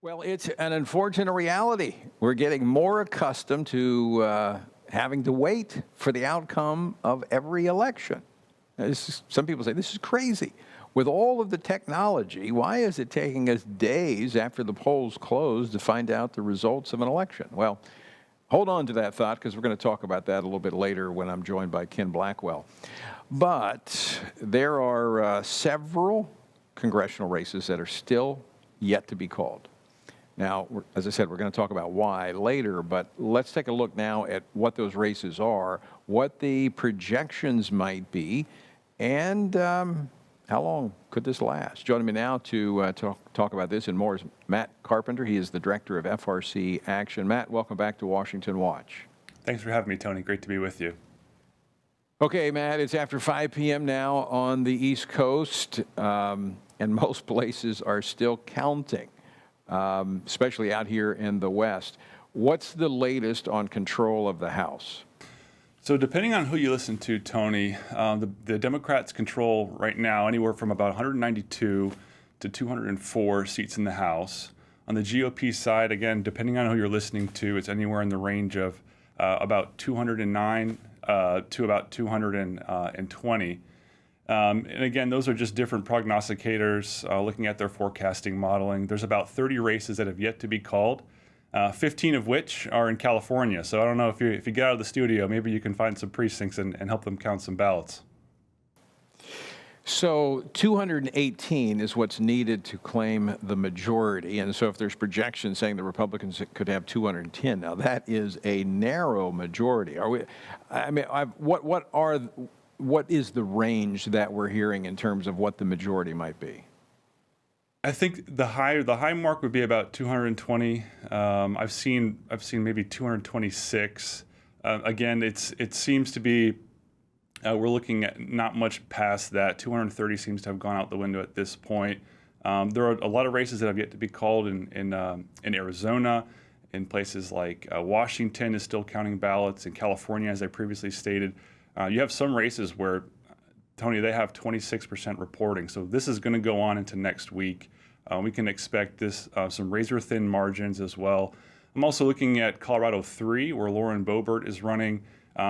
Well, it's an unfortunate reality. We're getting more accustomed to having to wait for the outcome of every election. Some people say this is crazy. With all of the technology, why is it taking us days after the polls close to find out the results of an election? Well, hold on to that thought because we're going to talk about that a little bit later when I'm joined by Ken Blackwell. But there are several congressional races that are still yet to be called. Now, as I said, we're going to talk about why later, but let's take a look now at what those races are, what the projections might be, and how long could this last? Joining me now to talk about this and more is Matt Carpenter. He is the director of FRC Action. Matt, welcome back to Washington Watch. Thanks for having me, Tony. Great to be with you. Okay, Matt, it's after 5 p.m. now on the East Coast, and most places are still counting. Especially out here in the West. What's the latest on control of the House? So depending on who you listen to, Tony, the Democrats control right now anywhere from about 192 to 204 seats in the House. On the GOP side, again, depending on who you're listening to, it's anywhere in the range of about 209 to about 220. And again, those are just different prognosticators looking at their forecasting modeling. There's about 30 races that have yet to be called, 15 of which are in California. So I don't know if you get out of the studio, maybe you can find some precincts and help them count some ballots. So 218 is what's needed to claim the majority. And so if there's projections saying the Republicans could have 210, now that is a narrow majority. What is the range that we're hearing in terms of what the majority might be? I think the high mark would be about 220. I've seen maybe 226. Again, it seems to be we're looking at not much past that. 230 seems to have gone out the window at this point. There are a lot of races that have yet to be called in Arizona, in places like Washington is still counting ballots. In California, as I previously stated. You have some races where, Tony, they have 26% reporting. So this is going to go on into next week. We can expect some razor-thin margins as well. I'm also looking at Colorado 3, where Lauren Boebert is running.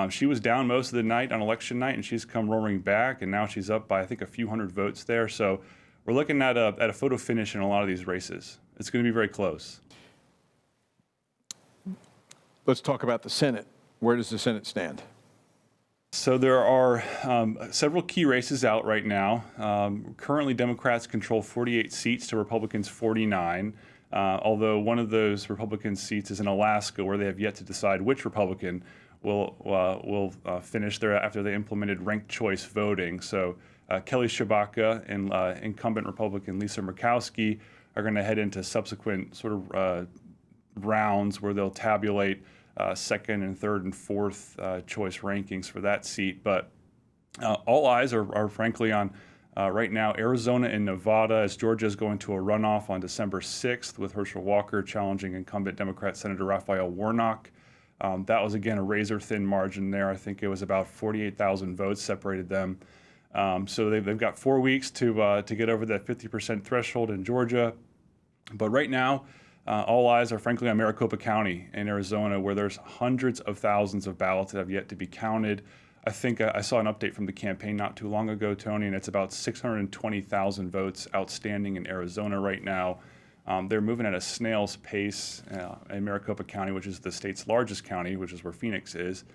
She was down most of the night on election night, and she's come roaring back, and now she's up by, I think, a few hundred votes there. So we're looking at a photo finish in a lot of these races. It's going to be very close. Let's talk about the Senate. Where does the Senate stand? So there are several key races out right now. Currently, Democrats control 48 seats to Republicans 49, although one of those Republican seats is in Alaska, where they have yet to decide which Republican will finish there after they implemented ranked choice voting. So Kelly Tshibaka and incumbent Republican Lisa Murkowski are going to head into subsequent sort of rounds where they'll tabulate second and third and fourth choice rankings for that seat. But all eyes are frankly on right now Arizona and Nevada, as Georgia is going to a runoff on December 6th with Herschel Walker challenging incumbent Democrat Senator Raphael Warnock. That was, again, a razor-thin margin there. I think it was about 48,000 votes separated them. So they've got 4 weeks to get over that 50% threshold in Georgia. But right now, all eyes are frankly on Maricopa County in Arizona, where there's hundreds of thousands of ballots that have yet to be counted. I think I saw an update from the campaign not too long ago, Tony, and it's about 620,000 votes outstanding in Arizona right now. They're moving at a snail's pace in Maricopa County, which is the state's largest county, which is where Phoenix is.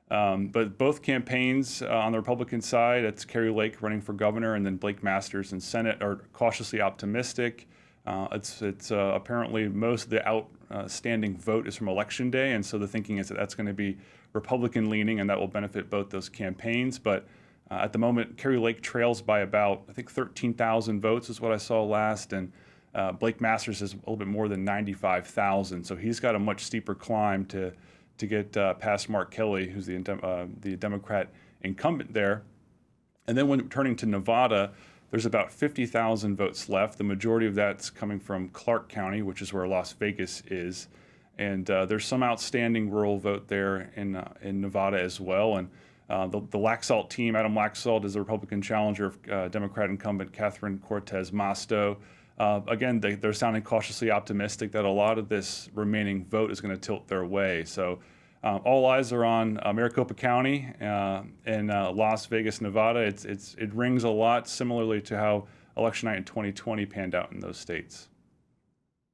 But both campaigns on the Republican side, it's Kari Lake running for governor, and then Blake Masters in Senate, are cautiously optimistic. It's apparently most of the outstanding vote is from Election Day, and so the thinking is that that's going to be Republican leaning, and that will benefit both those campaigns. But at the moment, Kari Lake trails by about, I think, 13,000 votes is what I saw last, and Blake Masters is a little bit more than 95,000. So he's got a much steeper climb to get past Mark Kelly, who's the Democrat incumbent there. And then when turning to Nevada, there's about 50,000 votes left. The majority of that's coming from Clark County, which is where Las Vegas is. And there's some outstanding rural vote there in Nevada as well. And the Laxalt team, Adam Laxalt is the Republican challenger of Democrat incumbent Catherine Cortez Masto. Again, they're sounding cautiously optimistic that a lot of this remaining vote is going to tilt their way. So all eyes are on Maricopa County and Las Vegas, Nevada. It rings a lot similarly to how election night in 2020 panned out in those states.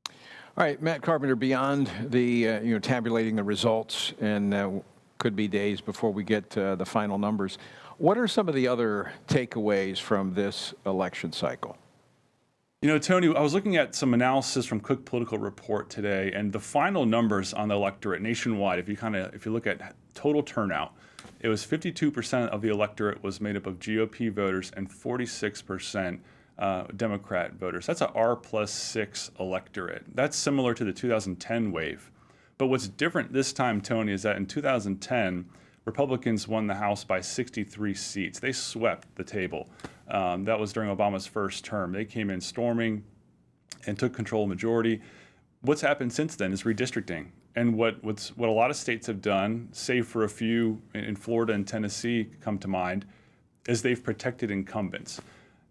All right, Matt Carpenter, beyond the tabulating the results, and could be days before we get the final numbers, what are some of the other takeaways from this election cycle? Tony, I was looking at some analysis from Cook Political Report today, and the final numbers on the electorate nationwide, if you look at total turnout, it was 52% of the electorate was made up of GOP voters and 46% Democrat voters. That's a R+6 electorate. That's similar to the 2010 wave. But what's different this time, Tony, is that in 2010, Republicans won the House by 63 seats. They swept the table. That was during Obama's first term. They came in storming and took control of the majority. What's happened since then is redistricting. And what a lot of states have done, save for a few in Florida and Tennessee come to mind, is they've protected incumbents.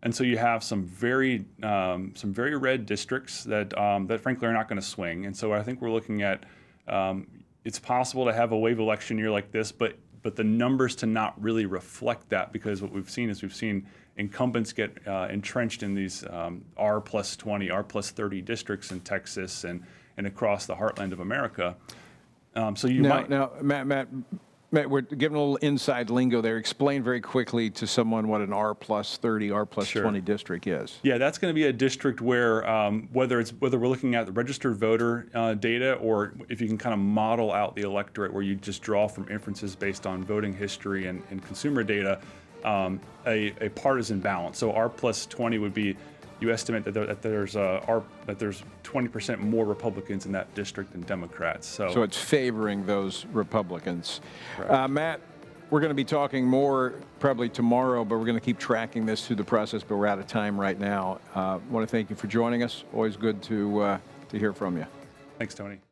And so you have some very red districts that frankly are not going to swing. And so I think we're looking at it's possible to have a wave election year like this, but the numbers to not really reflect that, because what we've seen incumbents get entrenched in these R+20, R+30 districts in Texas and across the heartland of America. So you might now, Matt, we're giving a little inside lingo there. Explain very quickly to someone what an R+30, R+20 district is. Yeah, that's going to be a district where whether we're looking at the registered voter data, or if you can kind of model out the electorate where you just draw from inferences based on voting history and consumer data, a partisan balance. So R+20 would be, you estimate that there's 20% more Republicans in that district than Democrats. So it's favoring those Republicans. Matt, we're going to be talking more probably tomorrow, but we're going to keep tracking this through the process, but we're out of time right now. I want to thank you for joining us. Always good to hear from you. Thanks, Tony.